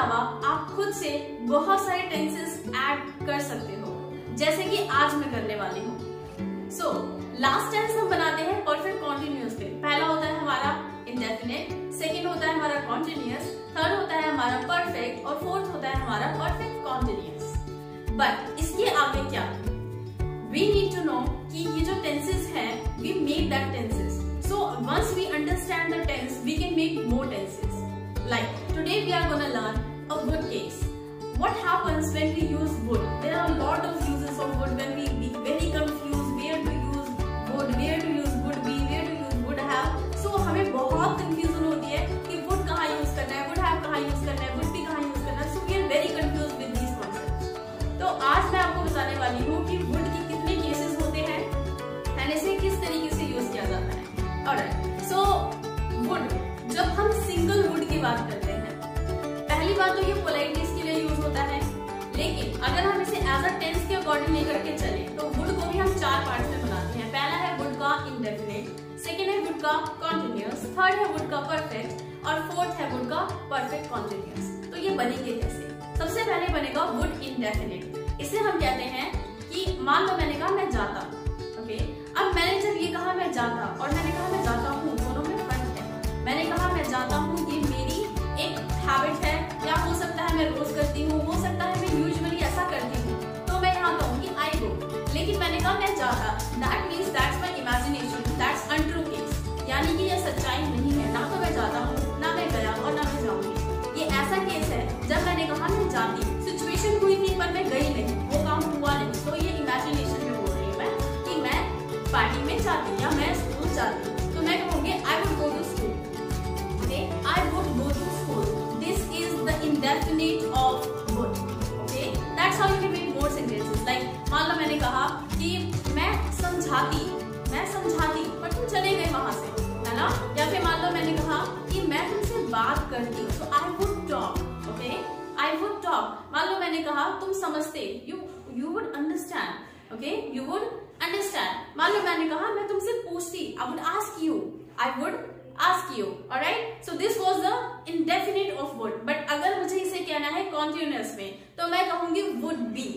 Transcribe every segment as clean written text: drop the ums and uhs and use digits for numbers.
अलावा आप खुद से बहुत सारे टेंसेस ऐड कर सकते हो, जैसे कि आज मैं करने वाली हूँ। सो लास्ट टेंस हम बनाते हैं परफेक्ट कॉन्टिन्यूअस पे। पहला होता है हमारा इंडेफिनिट, सेकेंड होता है हमारा कॉन्टिन्यूअस, थर्ड होता है हमारा परफेक्ट और फोर्थ होता है हमारा परफेक्ट कॉन्टिन्यूअस। बट इसके आगे क्या, वी नीड टू नो कि ये जो टेंसेस है we make that tenses. So once we understand the tense, we can make more tenses. Like today we are gonna learn a would case. What happens when we use would? There are a lot of uses of would when we be very confused where to use would, where to use would be, where to use would have. So हमें बहुत confusion होती है कि would कहाँ use करना है, would have कहाँ use करना है, would be कहाँ use करना है. So we are very confused with these concepts. तो आज मैं आपको बताने वाली हूँ कि would के कितने cases होते हैं और इसे किस तरीके से use किया जाता है। Alright, so would, जब हम सिंगल वुड की बात करते हैं, पहली बात तो ये पोलाइटनेस के लिए यूज होता है, लेकिन अगर हम इसे एज अ टेंस के अकॉर्डिंग लेकर के चले तो वुड को भी हम चार पार्ट्स में बनाते हैं। पहला है वुड का इंडेफिनिट, सेकेंड है वुड का कॉन्टिन्यूअस, थर्ड है वुड का परफेक्ट और फोर्थ है वुड का परफेक्ट कॉन्टिन्यूअस। तो ये बनेंगे कैसे? सबसे पहले बनेगा वुड इंडेफिनिट। इसे हम कहते हैं कि मान लो मैंने कहा मैं जाता, ओके, अब मैंने जब ये कहा मैं जाता और मैंने कहा मैं जाता हूँ, दोनों में फर्क है। मैंने कहा मैं जाता हूँ, ये मेरी एक हैबिट है, या हो सकता है मैं रोज करती हूँ, हो सकता है मैं यूजुअली ऐसा करती हूँ, तो मैं यहाँ कहूँगी आई गो। लेकिन मैंने कहा मैं जाता, that means that's my imagination, that's untrue case, यानी कि ये सच्चाई नहीं है। ना तो मैं जाता हूँ, ना मैं गया और ना मैं जाऊंगी। ये ऐसा केस है जब मैंने कहा मैं जाती, सिचुएशन हुई थी पर मैं गई नहीं, वो काम हुआ नहीं, तो ये इमेजिनेशन में बोल रही हूँ मैं कि मैं पार्टी में जाती या मैं स्कूल जाती, तो मैं कहूँगी I would go to school, okay, I would go to school. This is the indefinite of would, okay, that's how you can make more sentences. Like मान लो मैंने कहा कि मैं समझाती पर तुम चले गए वहां से, है ना, या फिर मान लो मैंने कहा कि मैं तुमसे बात करती, तो I would talk, okay, I would talk. मान लो मैंने कहा तुम समझते, you would understand, okay, you would understand. मान लो मैंने कहा मैं तुमसे पूछती, I would ask you, I would ask you, alright. So this was the indefinite of would. But अगर मुझे इसे कहना है कॉन्टिन्यूअस में, तो मैं कहूंगी would be,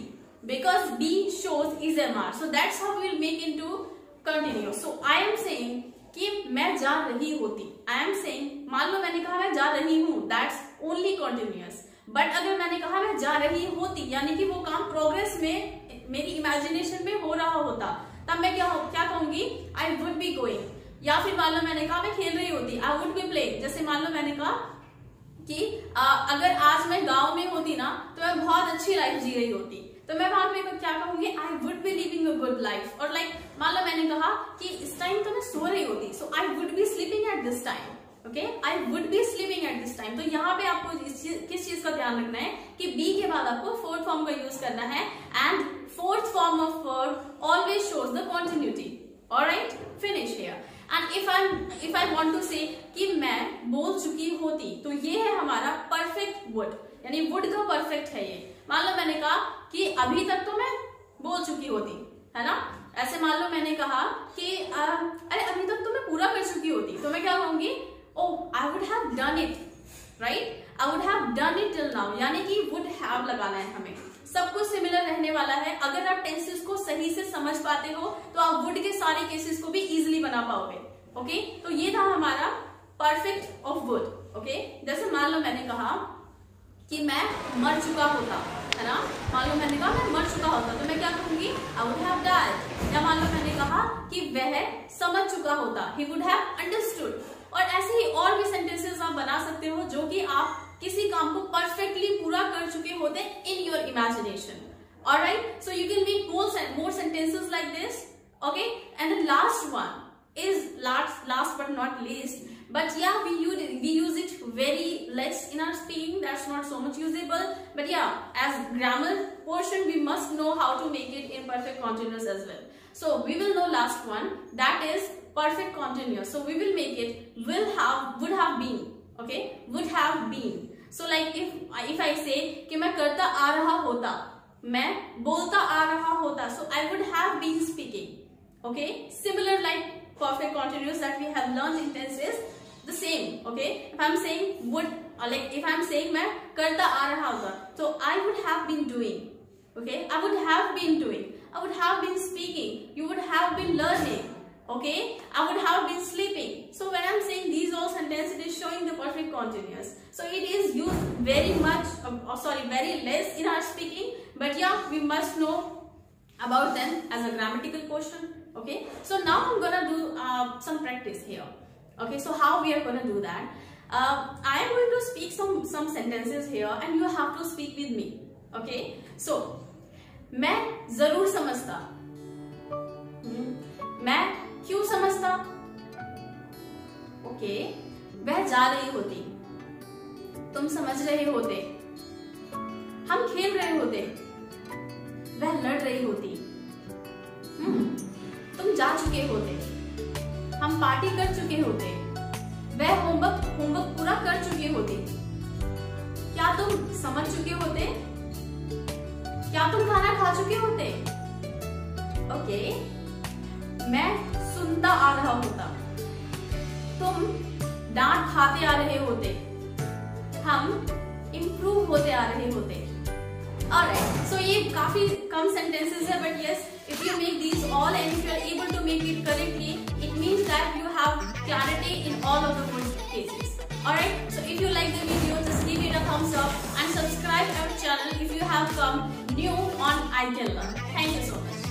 because B shows इजएमआर, so that's how we will make into continuous. So I am saying कि मैं जा रही होती, आई एम सेइंग, मान लो मैंने कहा मैं जा रही हूँ, दैट्स ओनली कॉन्टिन्यूअस। बट अगर मैंने कहा मैं जा रही होती, यानी कि वो काम प्रोग्रेस में मेरी इमेजिनेशन में हो रहा होता, तब मैं क्या कहूंगी, आई वुड बी गोइंग। या फिर मान लो मैंने कहा मैं खेल रही होती, आई वुड बी प्लेइंग। जैसे मान लो मैंने कहा कि अगर आज मैं गांव में होती ना, तो मैं बहुत अच्छी लाइफ जी रही होती, तो मैं वहां पे क्या कहूंगी, आई would B living a good life. और लाइक मान लो मैंने कहा कि इस टाइम तो मैं सो रही होती, so I would be sleeping at this time, okay, I would be sleeping at this time. तो यहाँ पे आपको किस चीज का ध्यान रखना है कि बी के बाद आपको फोर्थ फॉर्म का यूज करना है, and fourth form of verb always shows the continuity, alright, finish here. And if I want to say कि मैं बोल चुकी होती, तो ये है हमारा परफेक्ट वुड, यानी वुड का परफेक्ट है ये। मान लो मैंने कहा कि अभी तक तो मैं बोल चुकी होती, है ना, ऐसे मान लो मैंने कहा कि अरे अभी तक तो मैं पूरा कर चुकी होती, तो मैं क्या कहूंगी, oh, I would have done it, right? I would have done it till now, यानी कि would have लगाना है हमें। सब कुछ सिमिलर रहने वाला है। अगर आप टेंसेस को सही से समझ पाते हो तो आप would के सारे केसेस को भी इजीली बना पाओगे, ओके। तो ये था हमारा परफेक्ट ऑफ would, ओके। जैसे मान लो मैंने कहा कि मैं मर चुका होता, है ना, मान लो मैंने कहा मैं मर चुका होता, तो मैं क्या कहूंगी, I would have died। या मान लो मैंने कहा कि वह समझ चुका होता, he would have understood। और ऐसे ही और भी सेंटेंसेस आप बना सकते हो जो कि आप किसी काम को परफेक्टली पूरा कर चुके होते in your imagination, alright. So you can make more sentences like this, okay. And the last one is last but not least, but yeah, we use it very less in our speaking. That's not so much usable, but yeah, as grammar portion we must know how to make it in perfect continuous as well. So we will know last one, that is perfect continuous. So we will make it would have been, okay, would have been. So like if I say कि मैं करता आ रहा होता, मैं बोलता आ रहा होता, so I would have been speaking, okay. Similar like perfect continuous that we have learned in tenses, the same, okay. If I'm saying would or like if I'm saying मैं करता आ रहा होता, so I would have been doing. Okay, I would have been doing. I would have been speaking. You would have been learning. Okay, I would have been sleeping. So when I'm saying these all sentences, it is showing the perfect continuous. So it is used very much, very less in our speaking. But yeah, we must know about them as a grammatical portion. Okay, so now I'm gonna do some practice here. Okay, so how we are gonna do that? I am going to speak some sentences here, and you have to speak with me. Okay, so मैं जरूर समझता, मैं क्यों समझता? Okay, वह जा रही होती, तुम समझ रहे होते, हम खेल रहे होते, वह लड़ रही होती, तुम जा चुके होते, हम पार्टी कर चुके होते, वह होमवर्क पूरा कर चुके होते, क्या तुम समझ चुके होते, क्या तुम खाना खा चुके होते? ओके, मैं सुनता आ रहा होता, तुम डांट खाते आ रहे होते, हम इम्प्रूव होते आ रहे होते. Alright, so ये काफी कम sentences है, but yes, if you make these all and if you are able to make it correctly, it means that you have clarity in all of the cases. Alright, so if you like the video, just give it a thumbs up and subscribe our channel if you have come new on I Can Learn. Thank you so much.